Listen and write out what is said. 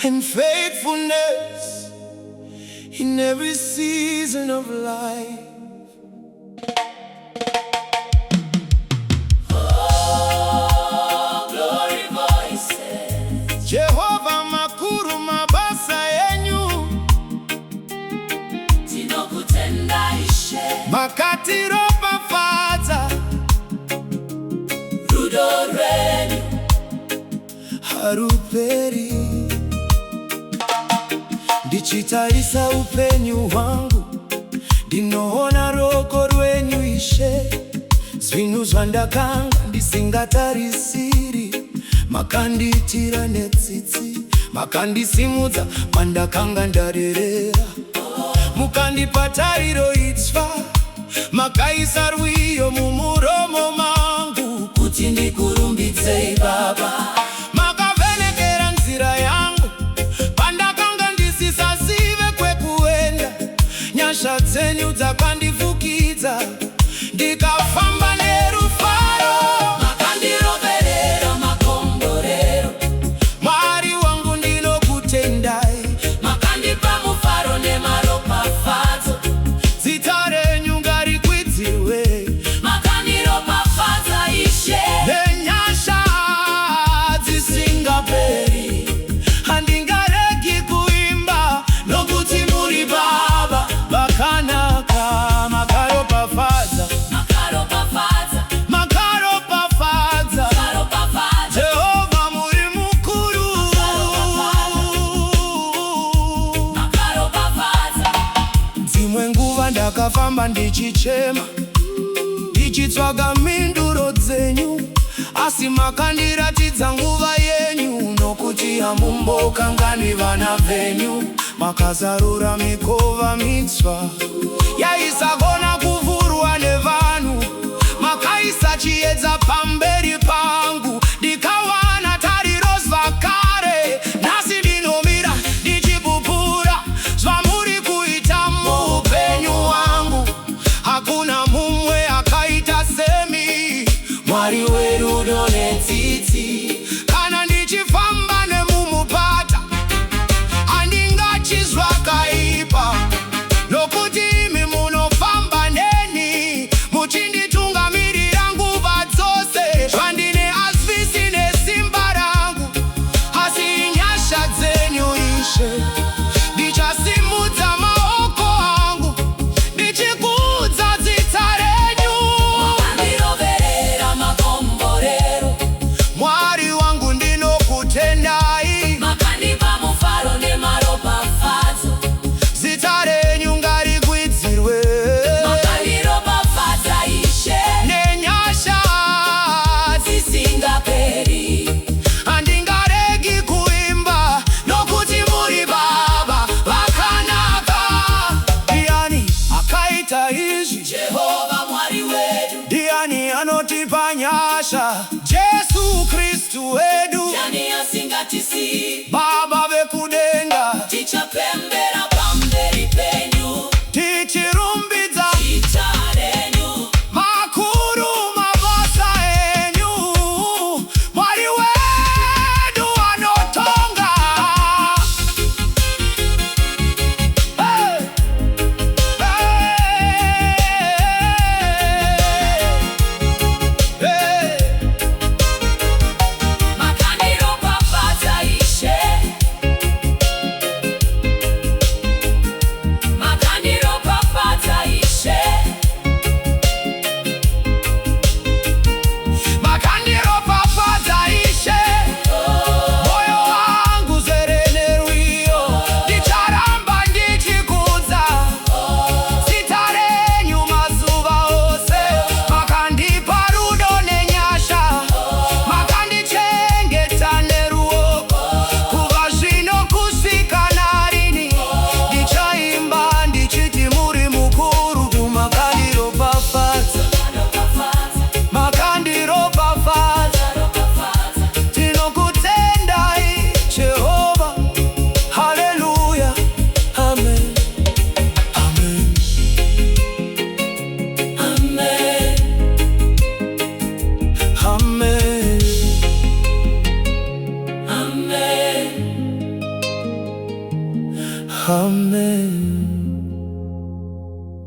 and faithfulness in every season of life. Oh, glory voices. Jehova makuru mabasa yenyu tinokutenda ishe makatiro pafaza rudo rwenyu haruperi. Ndichitarisa upenyu hwangu ndinoona ruoko rwenyu Ishe. Zvinhu zvandakanga ndisingatarisiri makandiitira netsitsi. Makandisimudza pandakanga ndarerera, mukandipa tariro itsva. Makaisa rwiyo mumuromo mangu kuti ndikurumbidzei Baba. Makavhenekera nzira yangu pandakanga ndisisazive kwekuenda. Nyasha dzenyu dzakandifukidza ndikafamba nerufaro. Makandiroverera makomborero. Mwari wangu ndinokutendai. Makandipa mufaro nemaropafadzo. Zita renyu ngarikwidzirwe. Makandiropafadza Ishe Nenyasha dzisingaperi. Handingaregi kuimba nokuti muri Baba vakanaka. Makaropafadza, makaropafadza, makaropafadza. makaropafadza. Jehova muri mukuru. Makaropafadza. Dzimwe nguva ndakafamba ndichichema, ndichitsvaga mhinduro dzenyu, asi makandiratidza nguva yenyu. Nokuti hamumbokanganwi vana venyu. Makazarura mikova mitsva yaisagona kuvhurwa nevanhu. Makaisa chiedza pamberi pangu ndikawana tariro zvakare. Nhasi ndinomira ndichipupura zvamuri kuita muupenyu hwangu. Hakuna mumwe akaita semi, Mwari werudo netsitsi. Kana ndichifamba nemumupata handingachizva kaipa, nokuti imi munofamba neni muchinditungamirira nguva dzose. Zvandine hazvisine simba rangu, asi nyasha dzenyu Ishe. Ndichasimudza maoko angu ndichikudza zita renyu. Makandiroverera makomborero. Mwari wangu ndinokutendai. Makandipa mufaro nemaropafadzo. Zita renyu ngarikwidzirwe. Makandiropafadza Ishe Nenyasha dzisingaperi. handingaregi kuimba nokuti muri Baba vakanaka. Ndiani akaita izvi? Jehova Mwari wedu. Ndiani anotipa nyasha? Jesu Kristu wedu. Ndiani asingatisiyi? Baba vekudenga, Tichapembera pamberi penyu. tichirumbidza Zita renyu. makuru mabasa enyu. Mwari wedu anotonga. Hey! Hey! Hey! Makandiropafadza Ishe Amen.